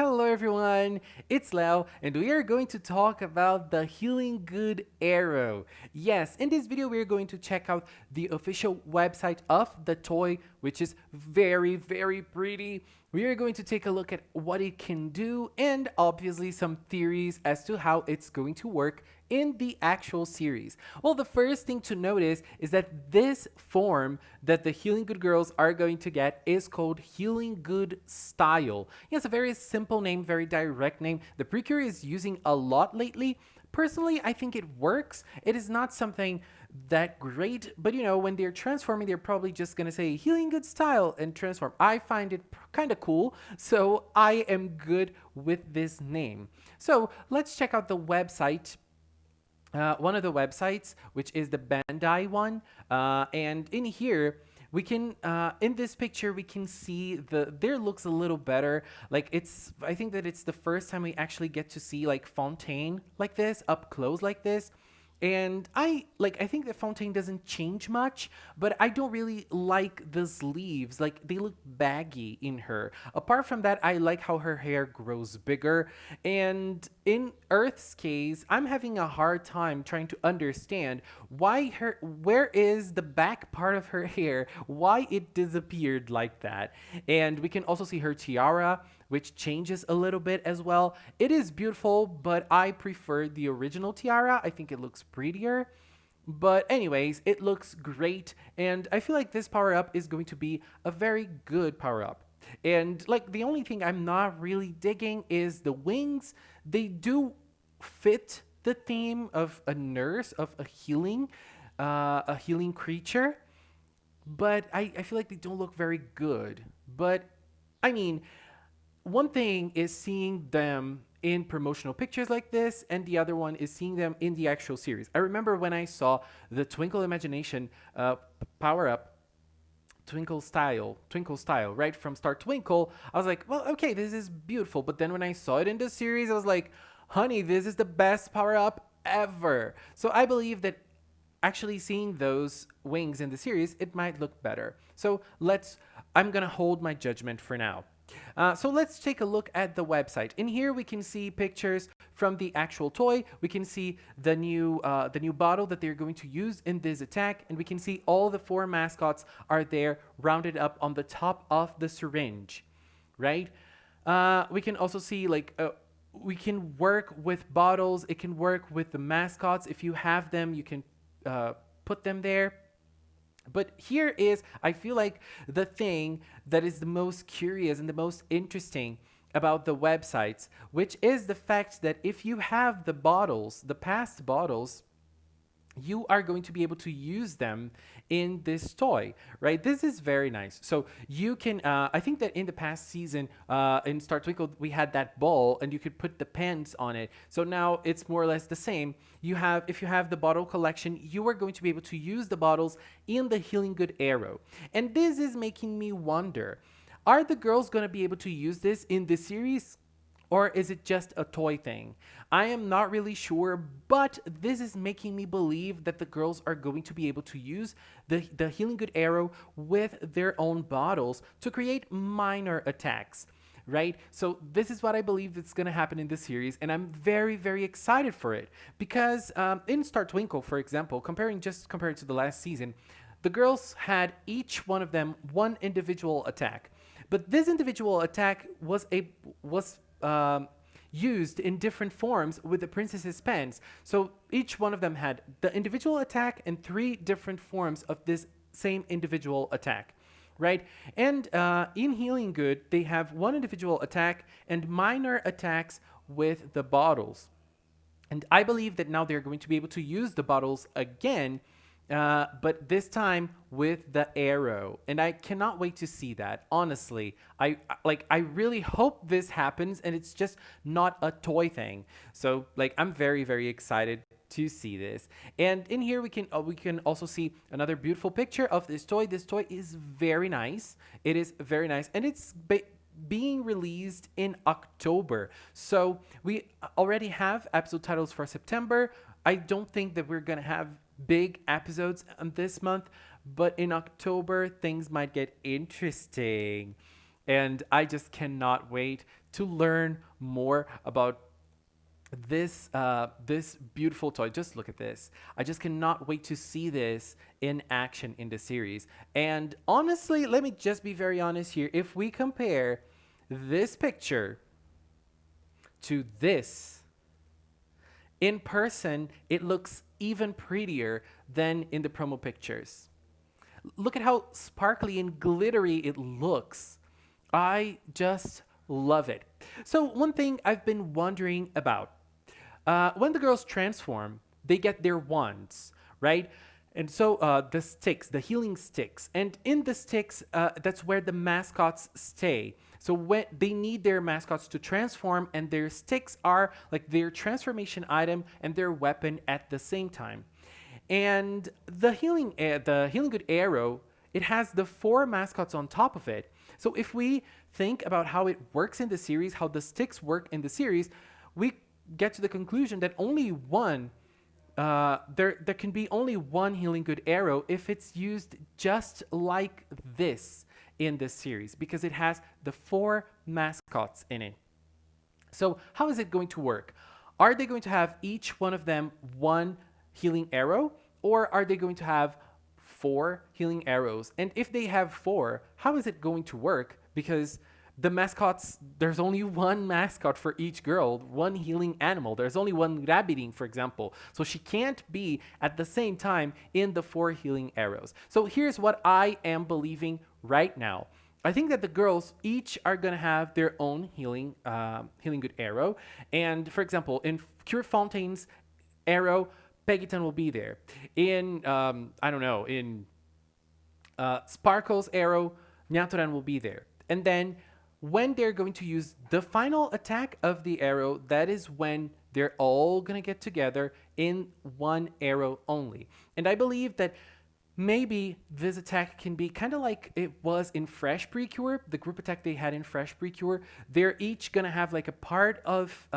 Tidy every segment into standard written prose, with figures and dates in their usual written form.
Hello everyone, it's Lau, and we are going to talk about the Healing Good Arrow. Yes, in this video we are going to check out the official website of the toy, which is very pretty. We are going to take a look at what it can do and obviously some theories as to how it's going to work in the actual series. Well, the first thing to notice is that this form that the Healing Good girls are going to get is called Healing Good Style. Yeah, it's a very simple name, very direct name. The Precure is using a lot lately. Personally, I think it works. It is not something that great, but when they're transforming, they're probably just gonna say Healing Good Style and transform. I find it kind of cool, so I am good with this name. So let's check out the website, one of the websites, which is the Bandai one. And in here, we can, in this picture, we can see there looks a little better. I think that it's the first time we actually get to see like Fontaine like this, up close like this. And I think that Fontaine doesn't change much, but I don't really like the sleeves. Like they look baggy in her. Apart from that, I like how her hair grows bigger. And in Earth's case, I'm having a hard time trying to understand where is the back part of her hair, why it disappeared like that. And we can also see her tiara, which changes a little bit as well. It is beautiful, but I prefer the original tiara. I think it looks prettier. But anyways, it looks great, and I feel like this power up is going to be a very good power up. And like the only thing I'm not really digging is the wings. They do fit the theme of a nurse, of a healing creature, but I feel like they don't look very good. But I mean, one thing is seeing them in promotional pictures like this, and the other one is seeing them in the actual series. I remember when I saw the Twinkle Imagination power up, Twinkle Style, right from Star Twinkle. I was like, well, okay, this is beautiful. But then when I saw it in the series, I was like, honey, this is the best power up ever. So I believe that actually seeing those wings in the series, it might look better. So I'm gonna hold my judgment for now. So let's take a look at the website. In here, we can see pictures from the actual toy. We can see the new bottle that they're going to use in this attack, and we can see all the four mascots are there, rounded up on the top of the syringe, right? We can also see we can work with bottles. It can work with the mascots. If you have them, you can put them there. But here is, I feel like, the thing that is the most curious and the most interesting about the websites, which is the fact that if you have the bottles, the past bottles, you are going to be able to use them in this toy, right? This is very nice. So you can, I think that in the past season, in Star Twinkle, we had that ball and you could put the pens on it. So now it's more or less the same. If you have the bottle collection, you are going to be able to use the bottles in the Healing Good Arrow. And this is making me wonder, are the girls going to be able to use this in this series? Or is it just a toy thing? I am not really sure, but this is making me believe that the girls are going to be able to use the Healing Good Arrow with their own bottles to create minor attacks, right? So this is what I believe that's going to happen in this series, and I'm very excited for it. Because in Star Twinkle, for example, compared to the last season, the girls had each one of them one individual attack. But this individual attack was used in different forms with the princess's pens. So each one of them had the individual attack and 3 different forms of this same individual attack, right? And in Healing Good, they have one individual attack and minor attacks with the bottles. And I believe that now they're going to be able to use the bottles again, but this time with the arrow, and I cannot wait to see that. Honestly, I really hope this happens, and it's just not a toy thing. So I'm very excited to see this. And in here we can also see another beautiful picture of this toy. This toy is very nice. It is very nice, and it's being released in October. So we already have episode titles for September. I don't think that we're gonna have big episodes this month, but in October things might get interesting, and I just cannot wait to learn more about this beautiful toy. Just look at this. I just cannot wait to see this in action in the series. And honestly, let me just be very honest here. If we compare this picture to this in person, it looks even prettier than in the promo pictures. Look at how sparkly and glittery it looks. I just love it. So one thing I've been wondering about, when the girls transform, they get their wands, right? And so the sticks, the healing sticks, and in the sticks, that's where the mascots stay. So when they need their mascots to transform, and their sticks are like their transformation item and their weapon at the same time. And the healing good arrow, it has the 4 mascots on top of it. So if we think about how it works in the series, how the sticks work in the series, we get to the conclusion that only one there can be only one healing good arrow if it's used just like this in this series, because it has the 4 mascots in it. So how is it going to work? Are they going to have each one of them one healing arrow, or are they going to have 4 healing arrows? And if they have 4, how is it going to work? Because the mascots, there's only one mascot for each girl, one healing animal. There's only one rabbiting, for example. So she can't be at the same time in the 4 healing arrows. So here's what I am believing right now. I think that the girls each are gonna have their own healing good arrow. And for example, in Cure Fontaine's arrow, Peggyton will be there. In I don't know, in Sparkle's arrow, Nyatoran will be there. And then when they're going to use the final attack of the arrow, that is when they're all gonna get together in one arrow only. And I believe that maybe this attack can be kind of like it was in Fresh Precure, the group attack they had in Fresh Precure. They're each gonna have like a part of,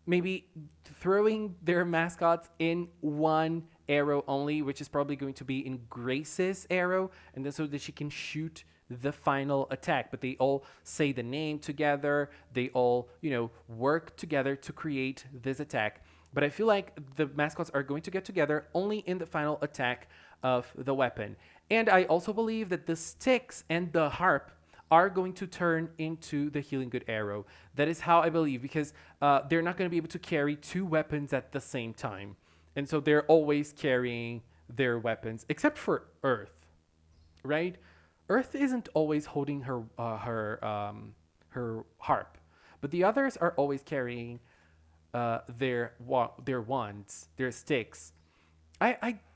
maybe throwing their mascots in one arrow only, which is probably going to be in Grace's arrow, and then so that she can shoot the final attack. But they all say the name together, they all work together to create this attack. But I feel like the mascots are going to get together only in the final attack of the weapon. And I also believe that the sticks and the harp are going to turn into the healing good arrow. That is how I believe, because they're not going to be able to carry 2 weapons at the same time, and so they're always carrying their weapons, except for Earth, right? Earth isn't always holding her harp, but the others are always carrying their wands, their sticks.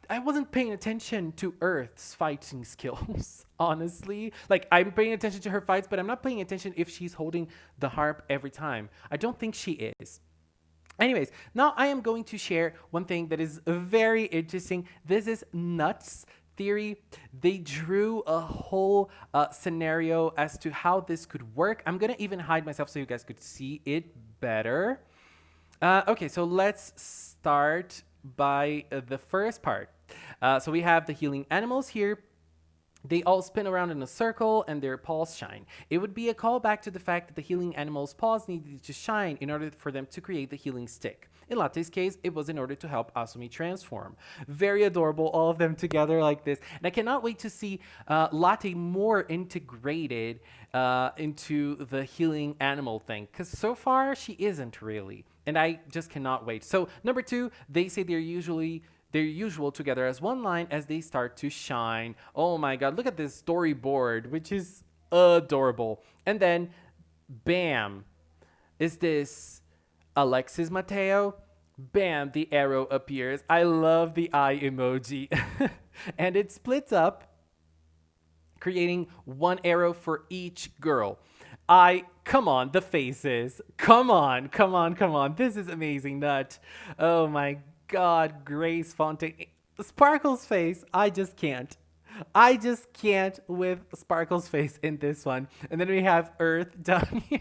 I wasn't paying attention to Earth's fighting skills, honestly. Like, I'm paying attention to her fights, but I'm not paying attention if she's holding the harp every time. I don't think she is. Anyways, now I am going to share one thing that is very interesting. This is Nuts Theory. They drew a whole scenario as to how this could work. I'm going to even hide myself so you guys could see it better. Okay, so let's start by the first part. So we have the healing animals here. They all spin around in a circle and their paws shine. It would be a callback to the fact that the healing animals' paws needed to shine in order for them to create the healing stick. In Latte's case, it was in order to help Asumi transform. Very adorable, all of them together like this. And I cannot wait to see Latte more integrated into the healing animal thing, because so far she isn't really. And I just cannot wait. So number 2, they say they're usual together as one line as they start to shine. Oh my god, look at this storyboard, which is adorable. And then, bam, is this Alexis Mateo? Bam, the arrow appears. I love the eye emoji. And it splits up, creating one arrow for each girl. Come on, the faces. Come on. This is amazing, Nut. Oh my god, Grace Fontaine. Sparkle's face, I just can't with Sparkle's face in this one. And then we have Earth down here.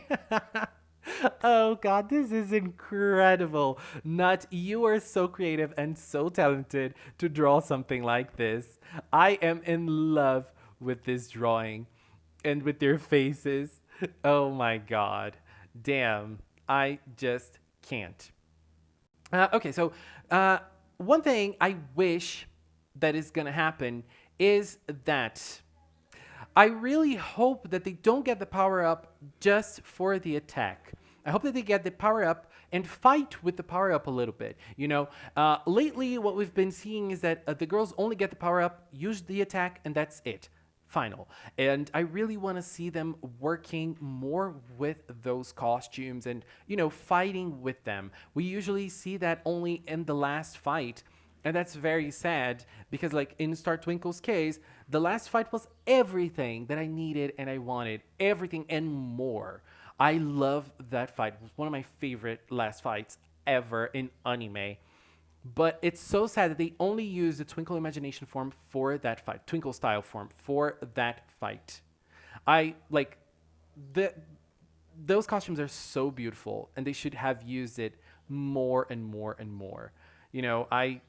Oh god, this is incredible. Nut, you are so creative and so talented to draw something like this. I am in love with this drawing and with their faces. Oh my god. Damn. I just can't. Okay, so uh, one thing I wish that is gonna happen is that I really hope that they don't get the power up just for the attack. I hope that they get the power up and fight with the power up a little bit. Lately, what we've been seeing is that the girls only get the power up, use the attack, and that's it. Final. And I really want to see them working more with those costumes and, fighting with them. We usually see that only in the last fight. And that's very sad because, like in Star Twinkle's case, the last fight was everything that I needed and I wanted, everything and more. I love that fight. It was one of my favorite last fights ever in anime. But it's so sad that they only use the Twinkle Imagination form for that fight, Twinkle Style form for that fight. I like the those costumes are so beautiful, and they should have used it more and more and more. You know, I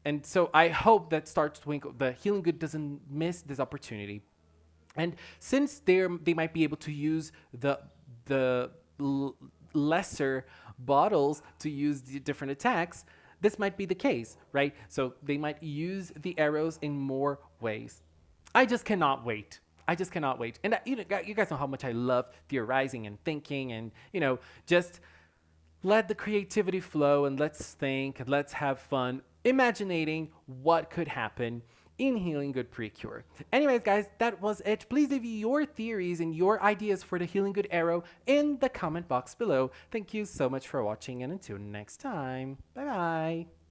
and so I hope that Star Twinkle, the Healing Good, doesn't miss this opportunity. And since they might be able to use the lesser bottles to use the different attacks, this might be the case, right? So they might use the arrows in more ways. I just cannot wait. I just cannot wait. And you guys know how much I love theorizing and thinking and, just let the creativity flow and let's think and let's have fun imagining what could happen in Healing Good Precure. Anyways, guys, that was it. Please leave your theories and your ideas for the Healing Good arrow in the comment box below. Thank you so much for watching, and until next time, bye bye.